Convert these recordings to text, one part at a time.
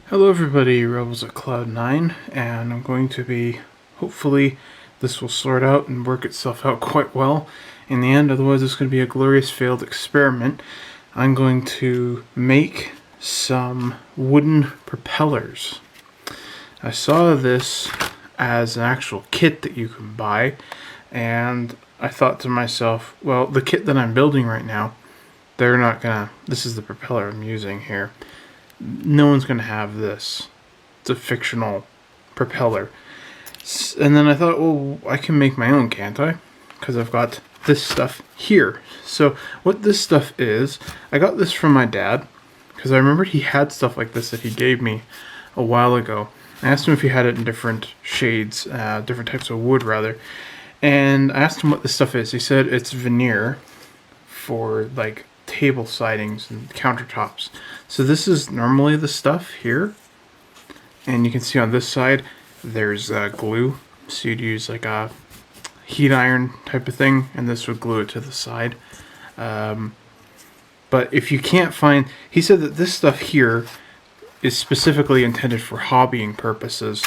Hello everybody, Rebels at Cloud9, and I'm going to be, hopefully this will sort out and work itself out quite well in the end, otherwise it's going to be a glorious failed experiment. I'm going to make some wooden propellers. I saw this as an actual kit that you can buy, and I thought to myself, well, the kit that I'm building right now, they're not gonna, this is the propeller I'm using here. No one's going to have this. It's a fictional propeller. And then I thought, well, I can make my own, can't I? Because I've got this stuff here. So what this stuff is, I got this from my dad, because I remember he had stuff like this that he gave me a while ago. I asked him if he had it in different shades, different types of wood rather. And I asked him what this stuff is. He said it's veneer for like table sidings and countertops. So this is normally the stuff here, and you can see on this side there's glue, so you'd use like a heat iron type of thing, and this would glue it to the side. But if you can't find, he said that this stuff here is specifically intended for hobbying purposes.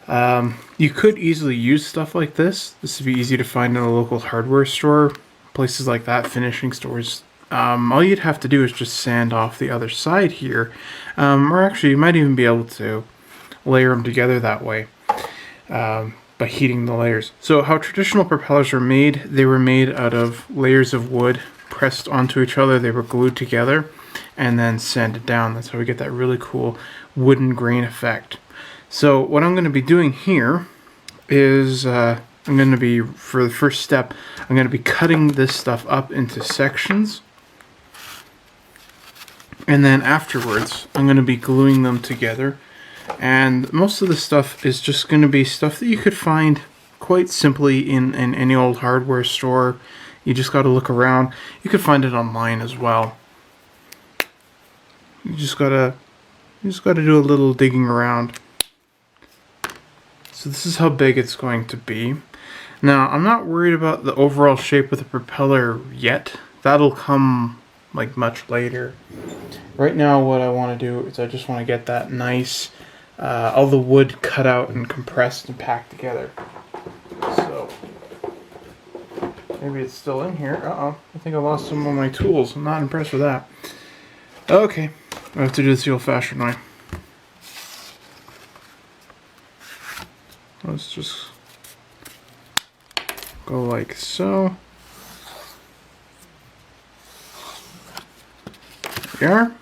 You could easily use stuff like this. This would be easy to find in a local hardware store, places like that, finishing stores. All you'd have to do is just sand off the other side here, or actually you might even be able to layer them together that way by heating the layers. So how traditional propellers were made, they were made out of layers of wood pressed onto each other. They were glued together and then sanded down. That's how we get that really cool wooden grain effect. So what I'm going to be doing here is I'm going to be, for the first step, I'm going to be cutting this stuff up into sections. And then afterwards, I'm going to be gluing them together. And most of the stuff is just going to be stuff that you could find quite simply in any old hardware store. You just got to look around. You could find it online as well. You just gotta do a little digging around. So this is how big it's going to be. Now, I'm not worried about the overall shape of the propeller yet. That'll come like much later. Right now what I want to do is I just want to get that nice, all the wood cut out and compressed and packed together. So, maybe it's still in here. I think I lost some of my tools. I'm not impressed with that. Okay, I have to do this the old-fashioned way. Let's just go like so. There we are.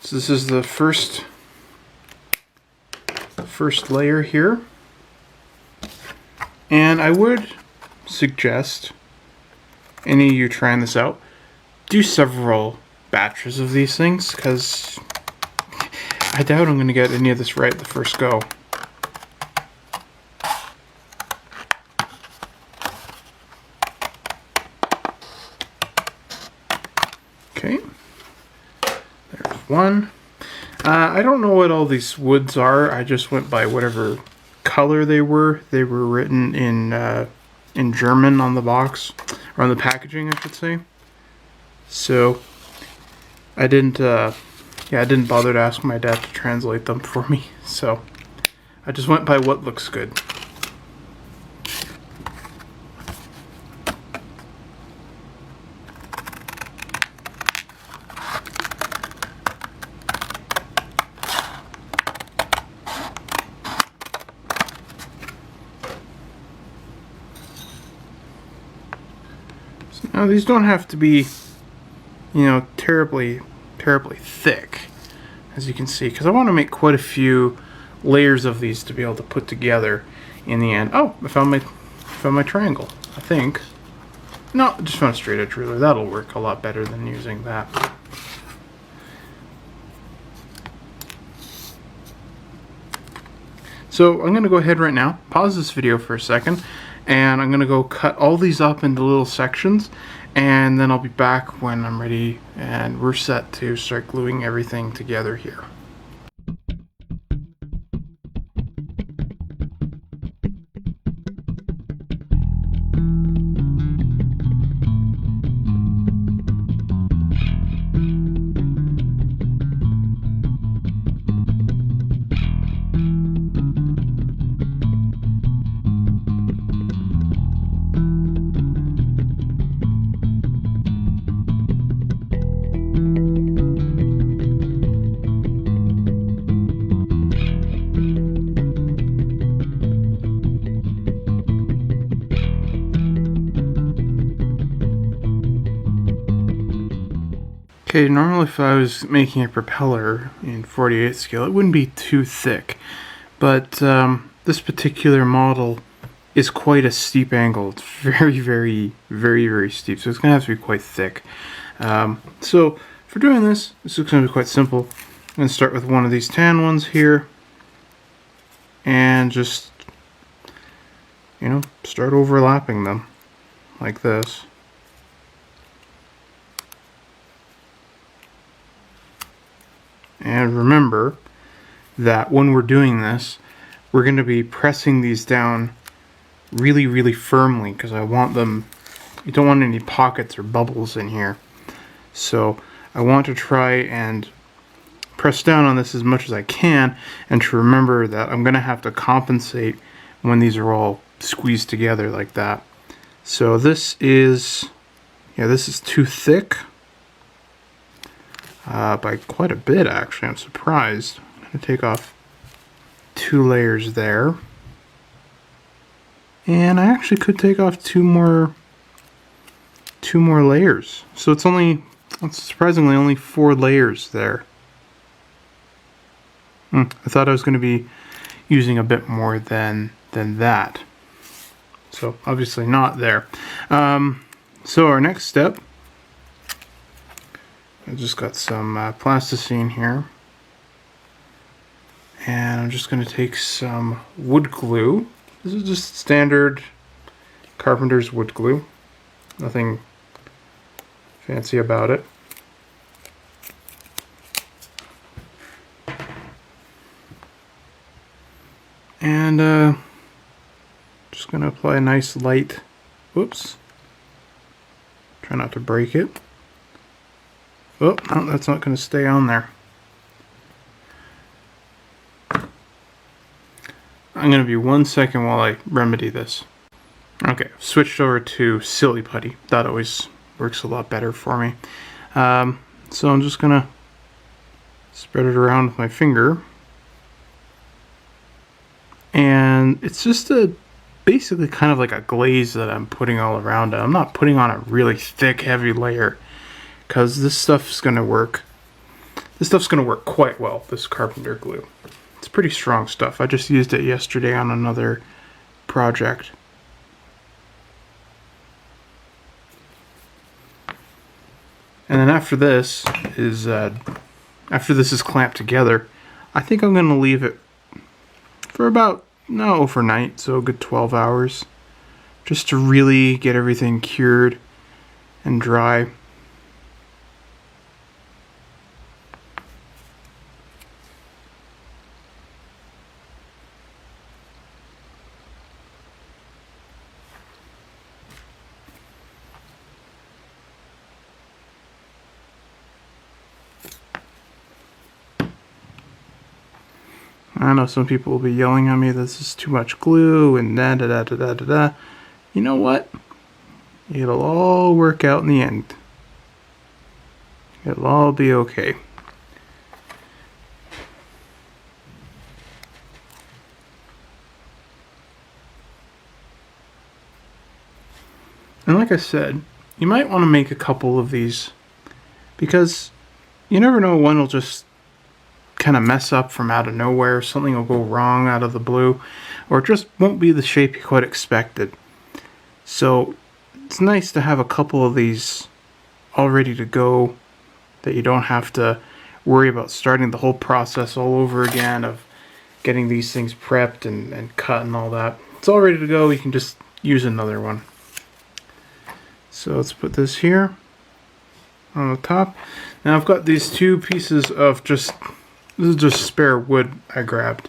So this is the first layer here. And I would suggest any of you trying this out, do several batches of these things, because I doubt I'm going to get any of this right the first go. Okay, there's one. I don't know what all these woods are. I just went by whatever color they were. They were written in German on the box, or on the packaging, I should say. So I didn't bother to ask my dad to translate them for me. So I just went by what looks good. Now these don't have to be, you know, terribly thick, as you can see, because I want to make quite a few layers of these to be able to put together in the end. Oh, I found my triangle, I think. No, I just found a straight edge ruler. That'll work a lot better than using that. So I'm going to go ahead right now, pause this video for a second, and I'm going to go cut all these up into little sections, and then I'll be back when I'm ready and we're set to start gluing everything together here. Okay, normally if I was making a propeller in 48 scale, it wouldn't be too thick. But this particular model is quite a steep angle. It's very steep, so it's going to have to be quite thick. So for doing this is going to be quite simple. I'm going to start with one of these tan ones here, and just, you know, start overlapping them like this. And remember that when we're doing this, we're going to be pressing these down really firmly, because I want them, you don't want any pockets or bubbles in here. So I want to try and press down on this as much as I can, and to remember that I'm going to have to compensate when these are all squeezed together like that. So this is, yeah, this is too thick. By quite a bit, actually. I'm surprised. I'm going to take off 2 layers there. And I actually could take off two more layers. So it's surprisingly only 4 layers there. I thought I was going to be using a bit more than that. So obviously not there. So our next step, I just got some plasticine here, and I'm just going to take some wood glue. This is just standard carpenter's wood glue, nothing fancy about it. And just going to apply a nice light, whoops, try not to break it. Oh, no, that's not going to stay on there. I'm going to be 1 second while I remedy this. Okay, switched over to Silly Putty. That always works a lot better for me. So I'm just going to spread it around with my finger. And it's just basically kind of like a glaze that I'm putting all around it. I'm not putting on a really thick, heavy layer, because this stuff's going to work. This stuff's going to work quite well, this carpenter glue. It's pretty strong stuff. I just used it yesterday on another project. And then after this is clamped together, I think I'm going to leave it for about, overnight, so a good 12 hours, just to really get everything cured and dry. I know some people will be yelling at me, this is too much glue and da da da da da da da. You know what? It'll all work out in the end. It'll all be okay. And like I said, you might want to make a couple of these, because you never know when it'll just kind of mess up from out of nowhere. Something will go wrong out of the blue, or it just won't be the shape you quite expected. So it's nice to have a couple of these all ready to go, that you don't have to worry about starting the whole process all over again of getting these things prepped and cut and all that. It's all ready to go. You can just use another one. So let's put this here on the top. Now I've got these 2 pieces of this is just spare wood I grabbed.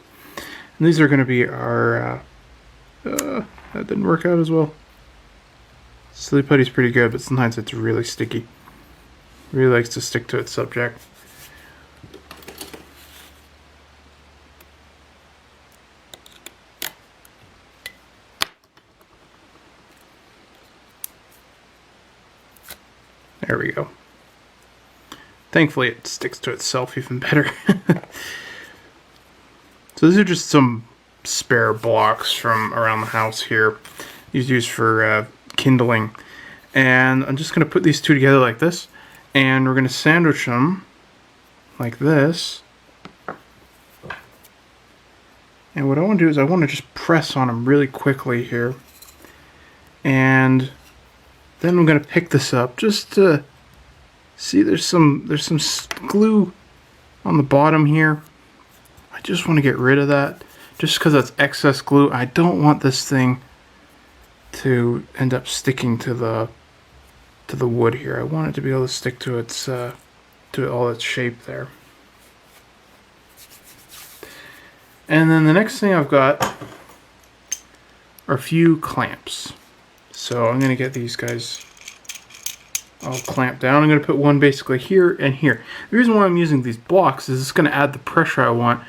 And these are going to be our, that didn't work out as well. Silly Putty's pretty good, but sometimes it's really sticky. It really likes to stick to its subject. There we go. Thankfully it sticks to itself even better. So these are just some spare blocks from around the house here. These used for kindling. And I'm just going to put these 2 together like this. And we're going to sandwich them like this. And what I want to do is I want to just press on them really quickly here. And then I'm going to pick this up just to see there's some glue on the bottom here. I just want to get rid of that just because that's excess glue. I don't want this thing to end up sticking to the wood here. I want it to be able to stick to its to all its shape there. And then the next thing I've got are a few clamps. So I'm going to get these guys all clamped down. I'm going to put one basically here and here. The reason why I'm using these blocks is it's going to add the pressure I want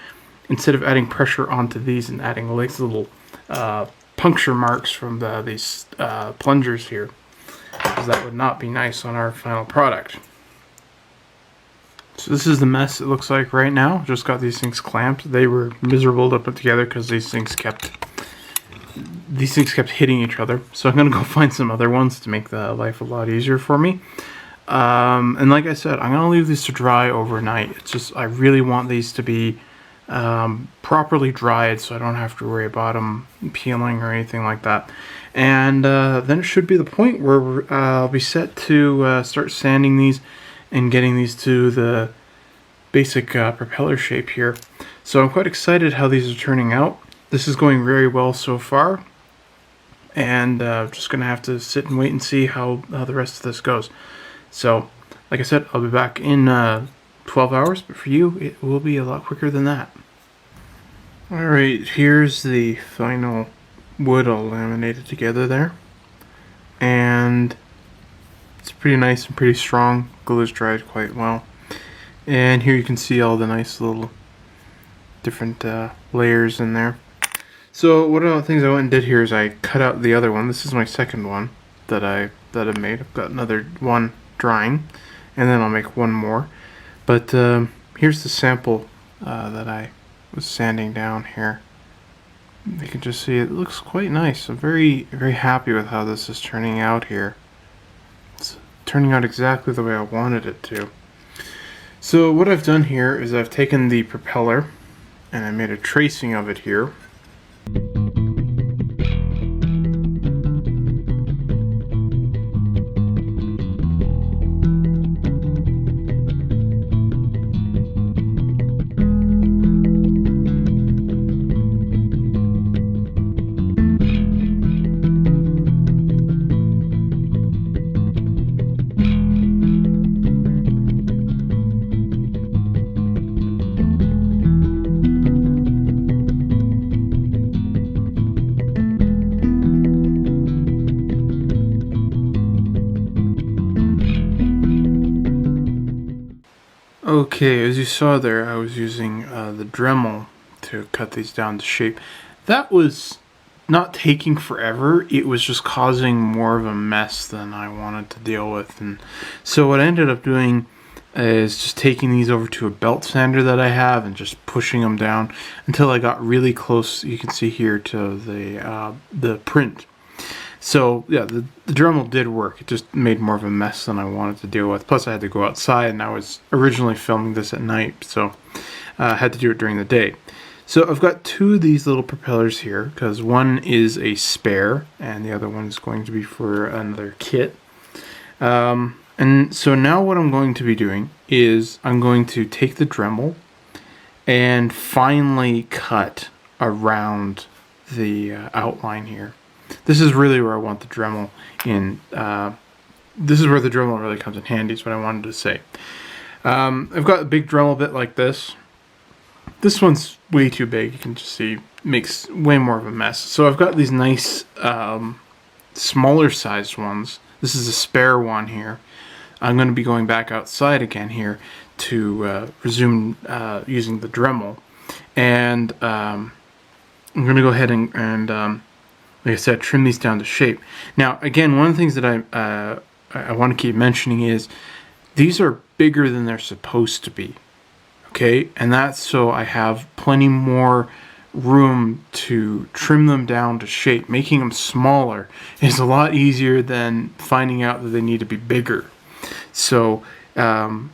instead of adding pressure onto these and adding like little puncture marks from these plungers here. Because that would not be nice on our final product. So this is the mess it looks like right now. Just got these things clamped. They were miserable to put together because these things kept hitting each other. So I'm gonna go find some other ones to make the life a lot easier for me. And like I said, I'm gonna leave these to dry overnight. It's just I really want these to be properly dried so I don't have to worry about them peeling or anything like that. And then it should be the point where I'll be set to start sanding these and getting these to the basic propeller shape here. So I'm quite excited how these are turning out. This is going very well so far. And just going to have to sit and wait and see how the rest of this goes. So, like I said, I'll be back in 12 hours, but for you, it will be a lot quicker than that. Alright, here's the final wood all laminated together there. And it's pretty nice and pretty strong. Glue is dried quite well. And here you can see all the nice little different layers in there. So one of the things I went and did here is I cut out the other one. This is my second one that I made. I've got another one drying, and then I'll make one more. But here's the sample that I was sanding down here. You can just see it looks quite nice. I'm very, very happy with how this is turning out here. It's turning out exactly the way I wanted it to. So what I've done here is I've taken the propeller and I made a tracing of it here. Okay, as you saw there, I was using the Dremel to cut these down to shape. That was not taking forever, it was just causing more of a mess than I wanted to deal with. And so what I ended up doing is just taking these over to a belt sander that I have and just pushing them down until I got really close, you can see here, to the print. So yeah, the Dremel did work. It just made more of a mess than I wanted to deal with. Plus I had to go outside, and I was originally filming this at night, so I had to do it during the day. So I've got two of these little propellers here, because one is a spare, and the other one is going to be for another kit. And so now what I'm going to be doing is I'm going to take the Dremel and finely cut around the outline here. This is really where I want the Dremel in. This is where the Dremel really comes in handy, is what I wanted to say. I've got a big Dremel bit like this. This one's way too big. You can just see, makes way more of a mess. So I've got these nice smaller sized ones. This is a spare one here. I'm going to be going back outside again here to resume using the Dremel. And I'm going to go ahead and like I said, trim these down to shape. Now, again, one of the things that I want to keep mentioning is these are bigger than they're supposed to be, okay? And that's so I have plenty more room to trim them down to shape. Making them smaller is a lot easier than finding out that they need to be bigger. So yeah,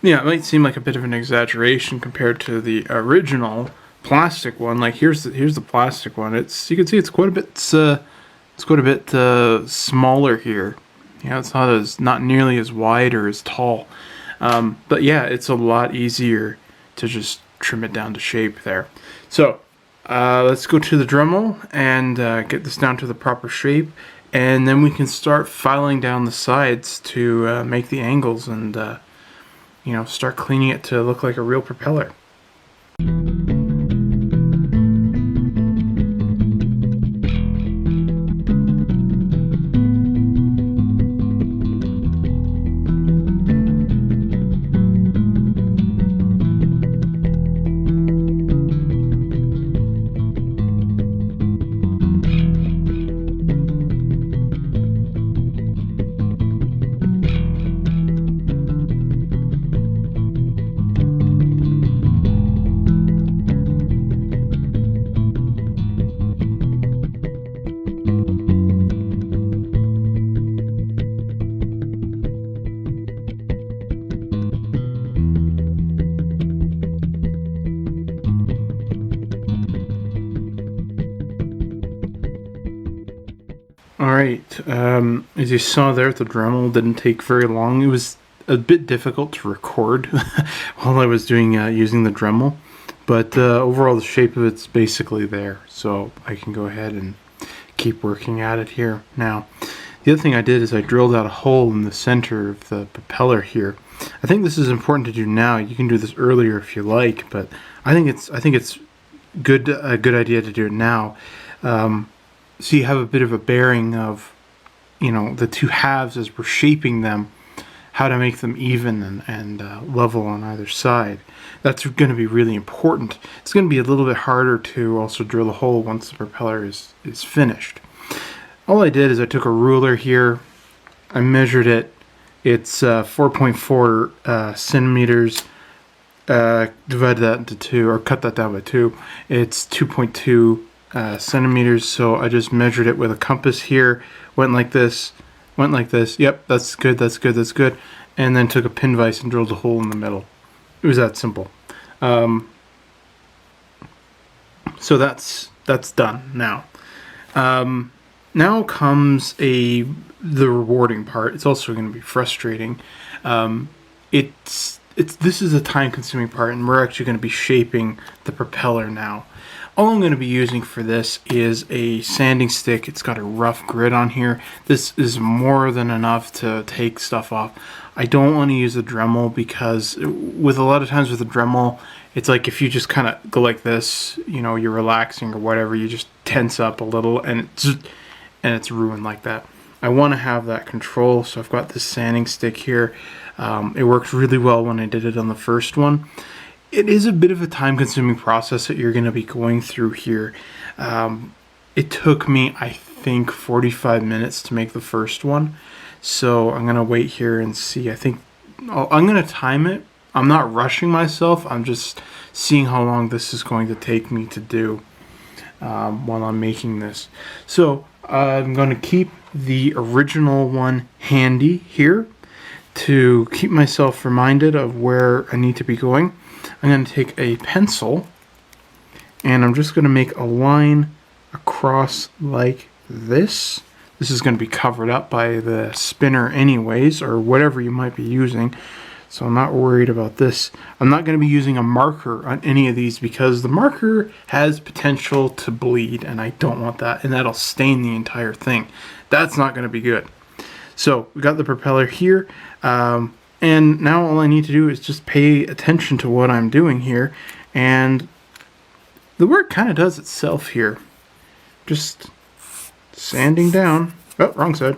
it might seem like a bit of an exaggeration compared to the original plastic one. Like here's the plastic one. You can see it's quite a bit smaller here. Yeah, it's not nearly as wide or as tall. But yeah, it's a lot easier to just trim it down to shape there. So let's go to the Dremel and get this down to the proper shape, and then we can start filing down the sides to make the angles and start cleaning it to look like a real propeller. Alright, as you saw there, the Dremel didn't take very long. It was a bit difficult to record while I was doing using the Dremel, but overall the shape of it's basically there, so I can go ahead and keep working at it here. Now, the other thing I did is I drilled out a hole in the center of the propeller here. I think this is important to do now. You can do this earlier if you like, but I think it's a good idea to do it now. So you have a bit of a bearing of, the two halves as we're shaping them, how to make them even and level on either side. That's going to be really important. It's going to be a little bit harder to also drill a hole once the propeller is finished. All I did is I took a ruler here, I measured it. It's 4.4 centimeters. Divide that into 2, or cut that down by 2. It's 2.2 centimeters, so I just measured it with a compass here, went like this, yep, that's good, and then took a pin vise and drilled a hole in the middle. It was that simple. So that's done now. Now comes the rewarding part. It's also going to be frustrating. This is a time-consuming part, and we're actually going to be shaping the propeller now. All I'm going to be using for this is a sanding stick. It's got a rough grit on here. This is more than enough to take stuff off. I don't want to use a Dremel because with a lot of times with a Dremel, it's like if you just kind of go like this, you're relaxing or whatever, you just tense up a little and it's ruined like that. I want to have that control, so I've got this sanding stick here. It worked really well when I did it on the first one. It is a bit of a time-consuming process that you're going to be going through here. It took me, I think, 45 minutes to make the first one. So I'm going to wait here and see. I'm going to time it. I'm not rushing myself. I'm just seeing how long this is going to take me to do while I'm making this. So I'm going to keep the original one handy here to keep myself reminded of where I need to be going. I'm going to take a pencil and I'm just going to make a line across like this. This is going to be covered up by the spinner anyways, or whatever you might be using. So I'm not worried about this. I'm not going to be using a marker on any of these because the marker has potential to bleed and I don't want that, and that'll stain the entire thing. That's not going to be good. So we got the propeller here. And now all I need to do is just pay attention to what I'm doing here, and the work kind of does itself here. Just sanding down. Oh, wrong side.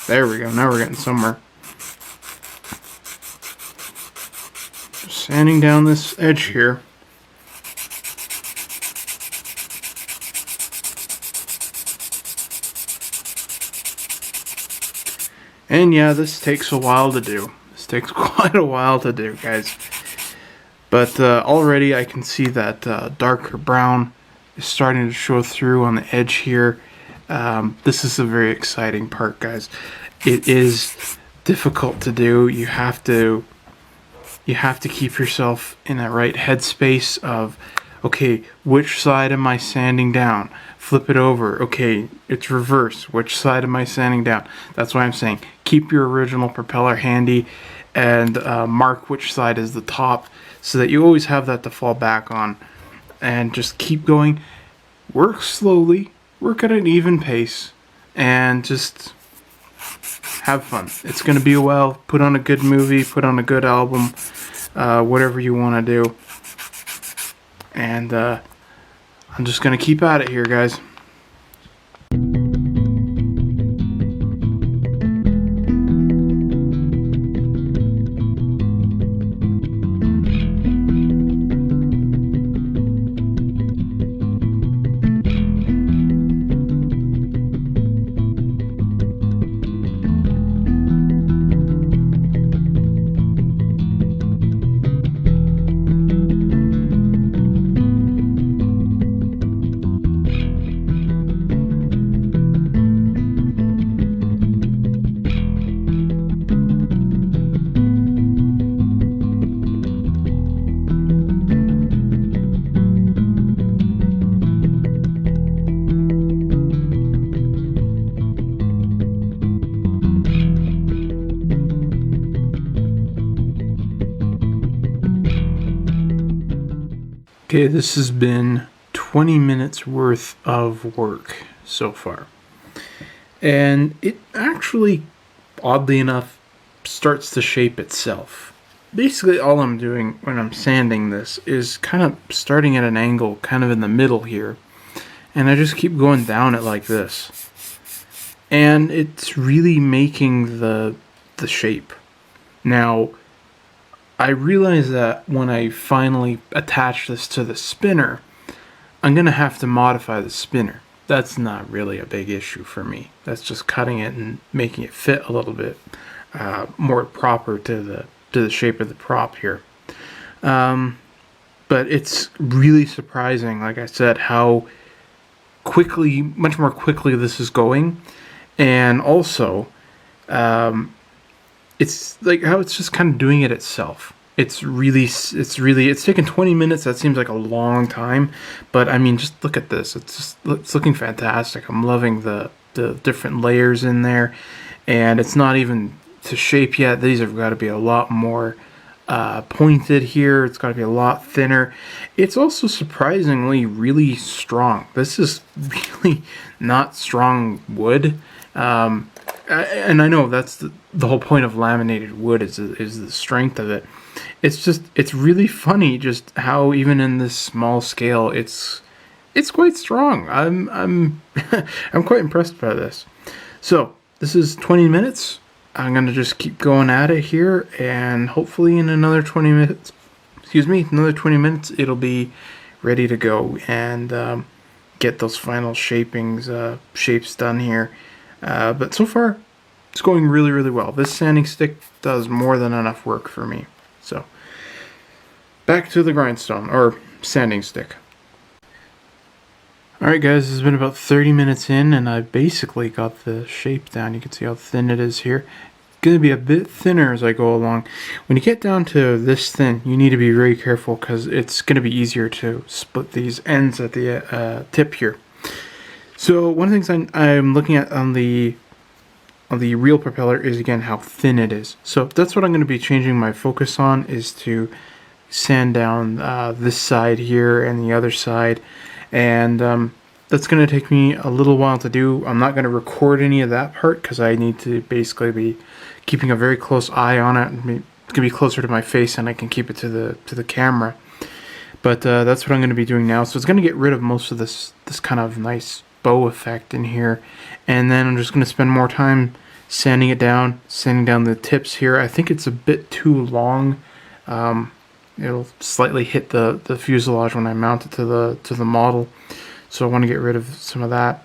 There we go. Now we're getting somewhere. Just sanding down this edge here. And yeah, this takes a while to do. This takes quite a while to do, guys. But already I can see that darker brown is starting to show through on the edge here. This is a very exciting part, guys. It is difficult to do. You have to keep yourself in that right headspace of, okay, which side am I sanding down? Flip it over. Okay, it's reverse. Which side am I sanding down? That's why I'm saying keep your original propeller handy and mark which side is the top so that you always have that to fall back on. And just keep going. Work slowly. Work at an even pace. And just have fun. It's going to be a while. Put on a good movie. Put on a good album. Whatever you want to do. And I'm just going to keep at it here, guys. Okay, this has been 20 minutes worth of work so far. And it actually, oddly enough, starts to shape itself. Basically, all I'm doing when I'm sanding this is kind of starting at an angle kind of in the middle here. And I just keep going down it like this. And it's really making the shape. Now, I realize that when I finally attach this to the spinner, I'm going to have to modify the spinner. That's not really a big issue for me. That's just cutting it and making it fit a little bit more proper to the shape of the prop here. But it's really surprising, like I said, how much more quickly this is going. And also, it's like how it's just kind of doing it itself. It's taken 20 minutes. That seems like a long time, but I mean, just look at this. It's looking fantastic. I'm loving the different layers in there, and it's not even to shape yet. These have got to be a lot more pointed here. It's got to be a lot thinner. It's also surprisingly really strong. This is really not strong wood. And I know that's the whole point of laminated wood is the strength of it. It's really funny just how even in this small scale it's quite strong. I'm I'm quite impressed by this. So this is 20 minutes. I'm gonna just keep going at it here, and hopefully in another 20 minutes, it'll be ready to go and get those final shapes done here. But so far, it's going really, really well. This sanding stick does more than enough work for me. So, back to the grindstone, or sanding stick. Alright guys, this has been about 30 minutes in, and I basically got the shape down. You can see how thin it is here. It's going to be a bit thinner as I go along. When you get down to this thin, you need to be very careful because it's going to be easier to split these ends at the tip here. So one of the things I'm looking at on the real propeller is, again, how thin it is. So that's what I'm going to be changing my focus on, is to sand down this side here and the other side. And that's going to take me a little while to do. I'm not going to record any of that part because I need to basically be keeping a very close eye on it. It's going to be closer to my face and I can keep it to the camera. But that's what I'm going to be doing now. So it's going to get rid of most of this kind of nice bow effect in here, and then I'm just going to spend more time sanding down the tips here. I think it's a bit too long. It'll slightly hit the fuselage when I mount it to the model, so I want to get rid of some of that.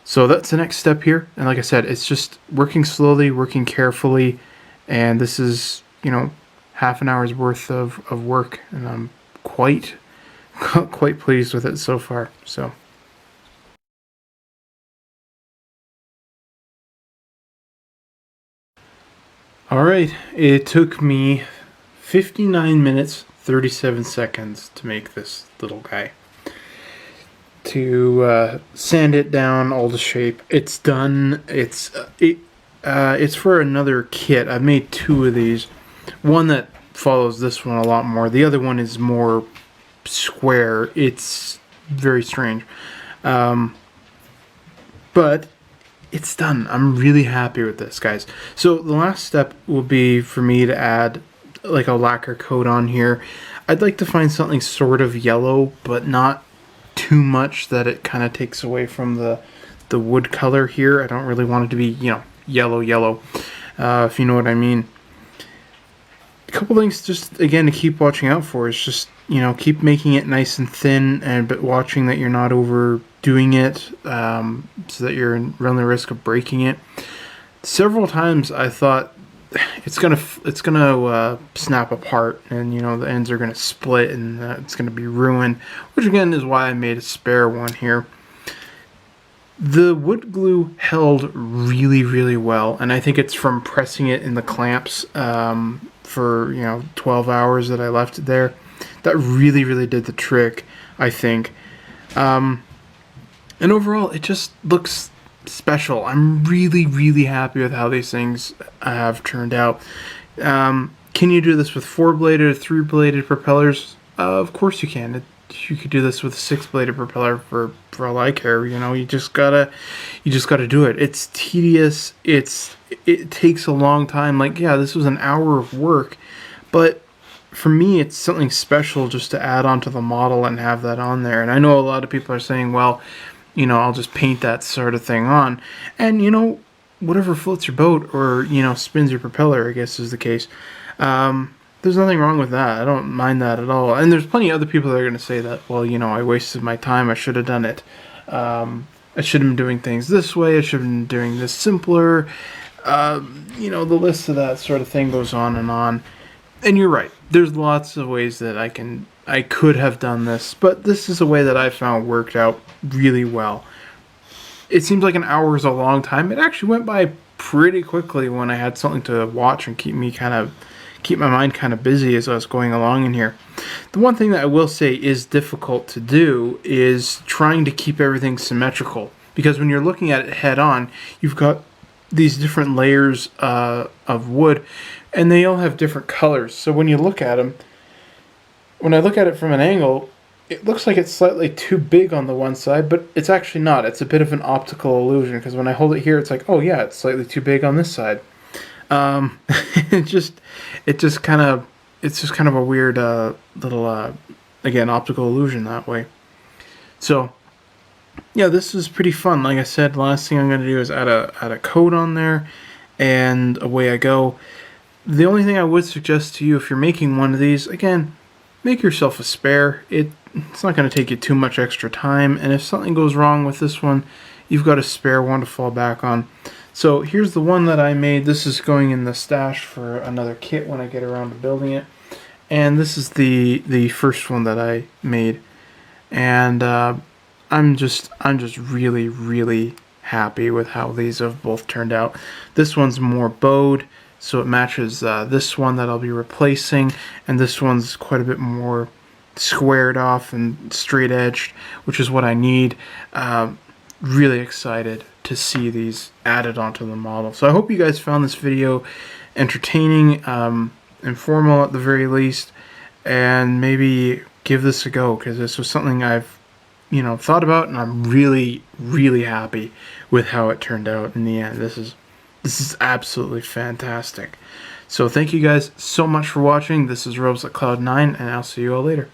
So that's the next step here, and like I said, it's just working slowly, working carefully, and this is, half an hour's worth of work, and I'm quite pleased with it so far. So Alright, it took me 59 minutes 37 seconds to make this little guy. To sand it down all to shape. It's done. It's for another kit. I've made 2 of these. One that follows this one a lot more. The other one is more square. It's very strange. But it's done. I'm really happy with this, guys. So the last step will be for me to add like a lacquer coat on here. I'd like to find something sort of yellow, but not too much that it kind of takes away from the wood color here. I don't really want it to be, yellow, if you know what I mean. A couple things just, again, to keep watching out for is just, keep making it nice and thin, but watching that you're not overdoing it, so that you're running the risk of breaking it. Several times I thought it's gonna snap apart, and the ends are gonna split, and it's gonna be ruined, which again is why I made a spare one here. The wood glue held really, really well, and I think it's from pressing it in the clamps for 12 hours that I left it there. That really, really did the trick, I think. And overall, it just looks special. I'm really, really happy with how these things have turned out. Can you do this with 4-bladed or 3-bladed propellers? Of course you can. You could do this with a 6-bladed propeller for all I care. You just gotta do it. It's tedious. It takes a long time. This was an hour of work, but for me, it's something special just to add onto the model and have that on there. And I know a lot of people are saying, well, I'll just paint that sort of thing on. And, whatever floats your boat or, spins your propeller, I guess is the case. There's nothing wrong with that. I don't mind that at all. And there's plenty of other people that are going to say that, well, I wasted my time. I should have done it. I should have been doing things this way. I should have been doing this simpler. The list of that sort of thing goes on and on. And you're right. There's lots of ways that I could have done this, but this is a way that I found worked out really well. It seems like an hour is a long time. It actually went by pretty quickly when I had something to watch and keep my mind kind of busy as I was going along in here. The one thing that I will say is difficult to do is trying to keep everything symmetrical, because when you're looking at it head on, you've got these different layers of wood, and they all have different colors. So when you look at them, when I look at it from an angle, it looks like it's slightly too big on the one side, but it's actually not. It's a bit of an optical illusion, because when I hold it here, it's like, oh yeah, it's slightly too big on this side. It's just kind of a weird little again, optical illusion that way. So yeah, this is pretty fun. Like I said, the last thing I'm going to do is add a coat on there, and away I go. The only thing I would suggest to you, if you're making one of these, again, make yourself a spare. It's not going to take you too much extra time, and if something goes wrong with this one, you've got a spare one to fall back on. So here's the one that I made. This is going in the stash for another kit when I get around to building it. And this is the first one that I made. And I'm just really, really happy with how these have both turned out. This one's more bowed, so it matches this one that I'll be replacing, and this one's quite a bit more squared off and straight edged, which is what I need. Really excited to see these added onto the model. So I hope you guys found this video entertaining, informal at the very least, and maybe give this a go, because this was something I've thought about, and I'm really, really happy with how it turned out in the end. This is absolutely fantastic. So thank you guys so much for watching. This is Robes at Cloud9, and I'll see you all later.